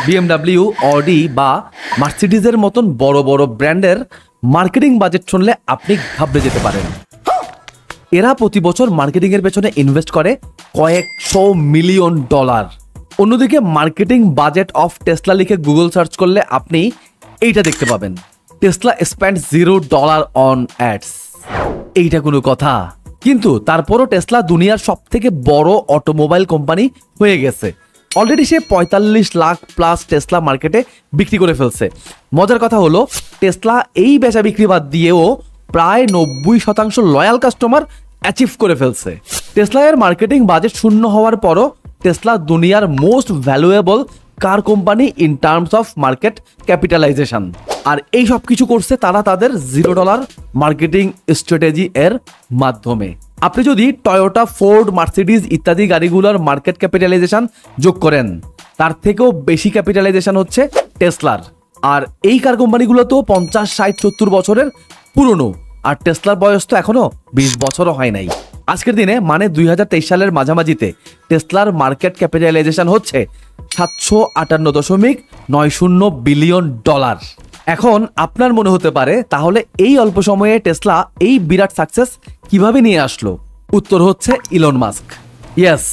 BMW, Audi বা মার্সিডিজের মতন বড় বড় ব্র্যান্ডের মার্কেটিং বাজেট শুনলে আপনি ঘাবড়ে যেতে পারেন। এরা প্রতি বছর মার্কেটিং এর পেছনে ইনভেস্ট করে কয়েকশো মিলিয়ন ডলার। অন্যদিকে মার্কেটিং বাজেট অফ টেসলা লিখে গুগল সার্চ করলে আপনি এইটা দেখতে পাবেন, টেসলা স্পেন্ড $0 অন অ্যাডস। এইটা কোনো কথা? কিন্তু তারপরও টেসলা দুনিয়ার সব থেকে বড় অটোমোবাইল কোম্পানি হয়ে গেছে। অলরেডি সে 45 লাখ প্লাস টেসলা মার্কেটে বিক্রি করে ফেলছে। মজার কথা হলো টেসলা এই বেচা বিক্রি বাদ দিয়েও প্রায় 90% লয়াল কাস্টমার অ্যাচিভ করে ফেলছে। টেসলা এর মার্কেটিং বাজেট শূন্য হওয়ার পরও টেসলা দুনিয়ার most valuable car company in terms of market capitalisation. আর এই সব কিছু করছে তারা তাদের $0 মার্কেটিং স্ট্র্যাটেজি এর মাধ্যমে। আপনি যদি টয়োটা, ফোর্ড, মার্সিডিজ ইত্যাদি গাড়িগুলোর মার্কেট ক্যাপিটালাইজেশন যোগ করেন, তার থেকেও বেশি ক্যাপিটালাইজেশন হচ্ছে টেসলার। আর এই কার কোম্পানিগুলো তো 50, 60, 70 বছরের পুরনো, আর টেসলার বয়স তো এখনো 20 বছরও হয় নাই। আজকের দিনে মানে 2023 সালের মাঝামাঝিতে টেসলার মার্কেট ক্যাপিটালাইজেশন হচ্ছে $758.90 বিলিয়ন। এখন আপনার মনে হতে পারে তাহলে এই অল্প সময়ে টেসলা এই বিরাট সাকসেস কিভাবে নিয়ে আসলো? উত্তর হচ্ছে ইলন মাস্ক। ইয়েস,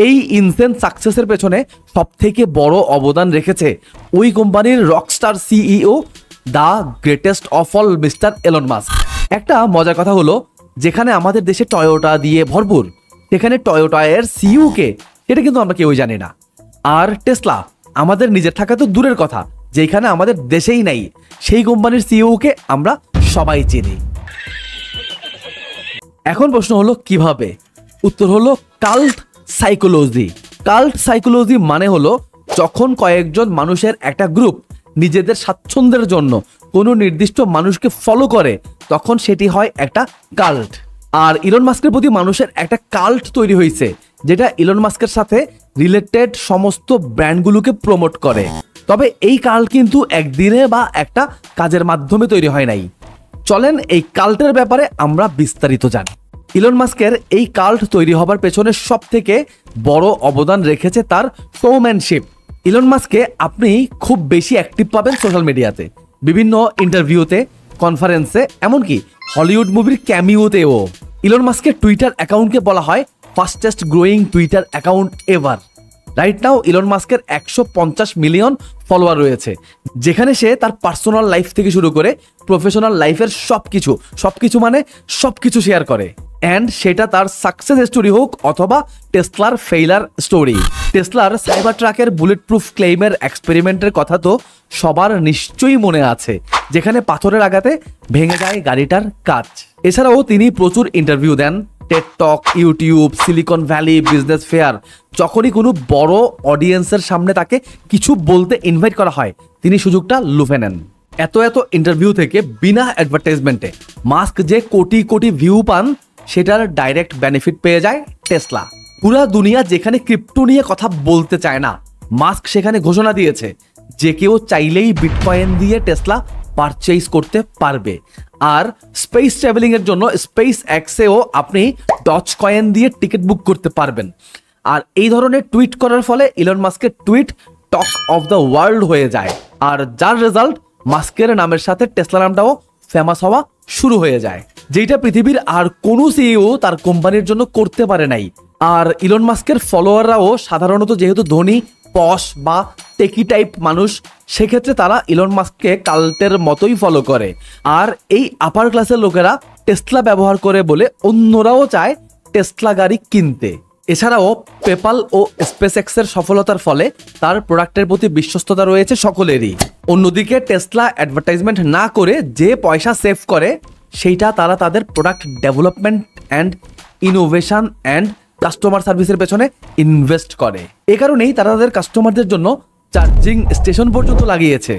এই ইনসেন সাকসেসের পেছনে সব থেকে বড় অবদান রেখেছে ওই কোম্পানির Rockstar CEO, the greatest of all, mister Elon Musk. একটা মজার কথা হলো, যেখানে আমাদের দেশে টয়োটা দিয়ে ভরপুর, সেখানে টয়োটা এর সিইও কে এটা কিন্তু আমরা কেউই জানি না। আর টেসলা আমাদের নিজের থাকা তো দূরের কথা, যেখানে আমাদের দেশেই নাই, সেই কোম্পানির সিইও কে আমরা সবাই চিনি। এখন প্রশ্ন হলো কিভাবে? উত্তর হলো কাল্ট সাইকোলজি। কাল্ট সাইকোলজি মানে হলো যখন কয়েকজন মানুষের একটা গ্রুপ নিজেদের স্বাচ্ছন্দ্যের জন্য কোনো নির্দিষ্ট মানুষকে ফলো করে, তখন সেটি হয় একটা কাল্ট। আর ইলন মাস্কের প্রতি মানুষের একটা কাল্ট তৈরি হয়েছে, যেটা ইলন মাস্কের সাথে রিলেটেড সমস্ত ব্র্যান্ডগুলোকে প্রমোট করে। তবে এই কাল্ট কিন্তু একদিনে বা একটা কাজের মাধ্যমে তৈরি হয় নাই। চলেন এই কাল্টের ব্যাপারে আমরা বিস্তারিত জানি। ইলন মাস্কের এই কাল্ট তৈরি হবার পেছনে সব থেকে বড় অবদান রেখেছে তার শোম্যানশিপ। ইলন মাস্ককে আপনি খুব বেশি অ্যাক্টিভ পাবেন সোশ্যাল মিডিয়াতে, বিভিন্ন ইন্টারভিউতে, কনফারেন্সে, এমনকি হলিউড মুভির ক্যামিওতেও। ইলন মাস্কের টুইটার অ্যাকাউন্টকে বলা হয় fastest growing Twitter account ever. Right now Elon মাস্কের 150 মিলিয়ন ফলোয়ার রয়েছে, যেখানে সে তার পার্সোনাল লাইফ থেকে শুরু করে প্রফেশনাল লাইফের সবকিছু মানে সবকিছু শেয়ার করে। অ্যান্ড সেটা তার সাকসেস স্টোরি হোক অথবা টেসলার ফেইলার স্টোরি। টেসলার সাইবার ট্রাকের বুলেট প্রুফ ক্লেইমের এক্সপেরিমেন্টের কথা তো সবার নিশ্চয়ই মনে আছে, যেখানে পাথরের আঘাতে ভেঙে যায় গাড়িটার কাঁচ। এছাড়াও তিনি প্রচুর ইন্টারভিউ দেন, TED talk, YouTube, Silicon Valley, business fair. যখনই কোনো বড় অডিয়েন্সের সামনে তাকে কিছু বলতে ইনভাইট করা হয়, তিনি সুযোগটা লুফে নেন। এত ইন্টারভিউ থেকে বিনা অ্যাডভার্টাইজমেন্টে মাস্ক যে কোটি কোটি ভিউ পান, সেটার ডাইরেক্ট বেনিফিট পেয়ে যায় টেসলা। পুরা দুনিয়া যেখানে ক্রিপ্টো নিয়ে কথা বলতে চায় না, মাস্ক সেখানে ঘোষণা দিয়েছে যে কেউ চাইলেই বিটকয়েন দিয়ে টেসলা পারচেজ করতে পারবে। আর স্পেস ট্রাভেলিং এর জন্য স্পেস এক্সেও আপনি ডজ কয়েন দিয়ে টিকিট বুক করতে পারবেন। আর এই ধরনের টুইট করার ফলে ইলন মাস্কের tweet talk of the world হয়ে যায়, আর যার রেজাল্ট মাস্কের নামের সাথে টেসলা নামটাও ফেমাস হওয়া শুরু হয়ে যায়, যেটা পৃথিবীর আর কোনো সিইও তার কোম্পানির জন্য করতে পারে নাই। আর ইলন মাস্কের ফলোয়াররাও সাধারণত যেহেতু ধনী, পশ বা টেকি টাইপ মানুষ, সেক্ষেত্রে তারা ইলন মাস্ককে কাল্টের মতোই ফলো করে। আর এই আপার ক্লাসের লোকেরা টেসলা ব্যবহার করে বলে অন্যরাও চায় টেসলা গাড়ি কিনতে। এছাড়াও পেপাল ও স্পেসএক্সের সফলতার ফলে তার প্রোডাক্টের প্রতি বিশ্বস্ততা রয়েছে সকলেরই। অন্যদিকে টেসলা অ্যাডভার্টাইজমেন্ট না করে যে পয়সা সেভ করে, সেইটা তারা তাদের product development and innovation and customer সার্ভিসের পেছনে ইনভেস্ট করে। এ কারণেই তারা তাদের কাস্টমারদের জন্য চার্জিং স্টেশন পর্যন্ত লাগিয়েছে।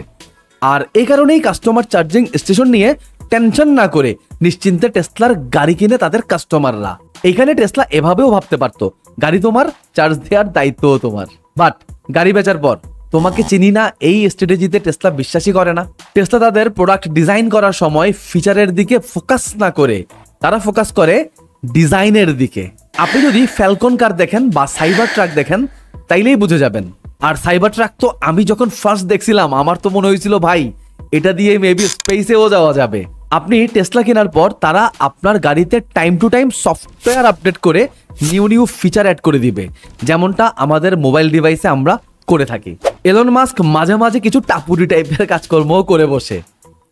আর এই কারণেই কাস্টমার চার্জিং স্টেশন নিয়ে টেনশন না করে নিশ্চিন্তে টেসলার গাড়ি কিনে তাদের কাস্টমাররা। এখানে টেসলা এভাবেও ভাবতে পারতো, গাড়ি তোমার, চার্জ দেওয়ার দায়িত্বও তোমার। বাট গাড়ি বেচার পর তোমাকে চিনি না এই স্ট্র্যাটেজিতে টেসলা বিশ্বাসই করে না। টেসলা তাদের প্রোডাক্ট ডিজাইন করার সময় ফিচারের দিকে ফোকাস না করে তারা ফোকাস করে ডিজাইনের দিকে। আপনি যদি ফ্যালকন কার দেখেন বা সাইবার ট্রাক দেখেন, তাইলেই বুঝে যাবেন আর সাইবার ট্রাক তো আমি যখন ফার্স্ট দেখছিলাম আমার তো মনে হয়েছিল ভাই এটা দিয়ে মেবি স্পেসেও যাওয়া যাবে। আপনি টেসলা কেনার পর তারা আপনার গাড়িতে time to time software update করে নিউ ফিচার অ্যাড করে দিবে, যেমনটা আমাদের মোবাইল ডিভাইসে আমরা করে থাকি। এলন মাস্ক মাঝে মাঝে কিছু টাপুরি টাইপের কাজকর্মও করে বসে।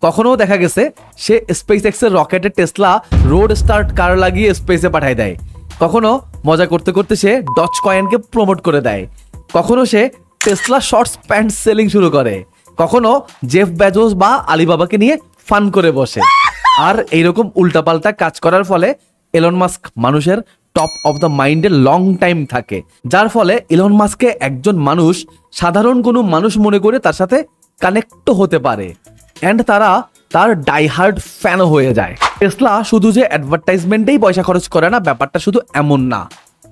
কখনো দেখা গেছে সে স্পেস এক্সের রকেটে টেসলা রোড স্টার্ট কার লাগিয়ে স্পেসে পাঠায় দেয়, কখনো মজা করতে করতে সে ডজ কয়েনকে প্রমোট করে দেয়, কখনো সে টেসলা শর্টস প্যান্ট সেলিং শুরু করে, কখনো জেফ বেজোস বা আলিবাবাকে নিয়ে ফান করে বসে। আর এইরকম উল্টাপাল্টা কাজ করার ফলে এলন মাস্ক মানুষের টপ অফ দ্য মাইন্ডে লং টাইম থাকে, যার ফলে এলন মাস্ককে একজন মানুষ সাধারণ কোনো মানুষ মনে করে তার সাথে কানেক্ট হতে পারে অ্যান্ড তারা তার ডাইহার্ড ফ্যানও হয়ে যায়। টেসলা শুধু যে অ্যাডভার্টাইজমেন্টেই পয়সা খরচ করে না, ব্যাপারটা শুধু এমন না,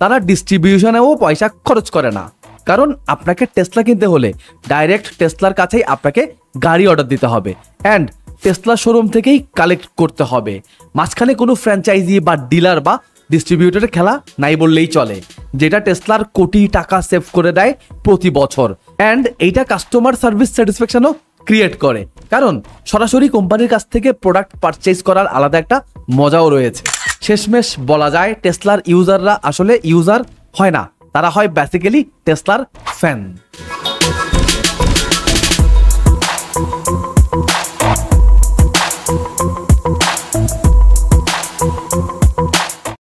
তারা ডিস্ট্রিবিউশনেও পয়সা খরচ করে না। কারণ আপনাকে টেসলা কিনতে হলে ডাইরেক্ট টেসলার কাছেই আপনাকে গাড়ি অর্ডার দিতে হবে অ্যান্ড টেসলা শোরুম থেকেই কালেক্ট করতে হবে। মাঝখানে কোনো ফ্র্যাঞ্চাইজি বা ডিলার বা ডিস্ট্রিবিউটরের খেলা নাই বললেই চলে, যেটা টেসলার কোটি টাকা সেভ করে দেয় প্রতি বছর অ্যান্ড এইটা কাস্টমার সার্ভিস স্যাটিসফ্যাকশনও ক্রিয়েট করে, কারণ সরাসরি কোম্পানির কাছ থেকে প্রোডাক্ট পারচেজ করার আলাদা একটা মজাও রয়েছে। শেষমেশ বলা যায় টেসলার ইউজাররা আসলে ইউজার হয় না, তারা হয় বেসিক্যালি টেসলার ফ্যান।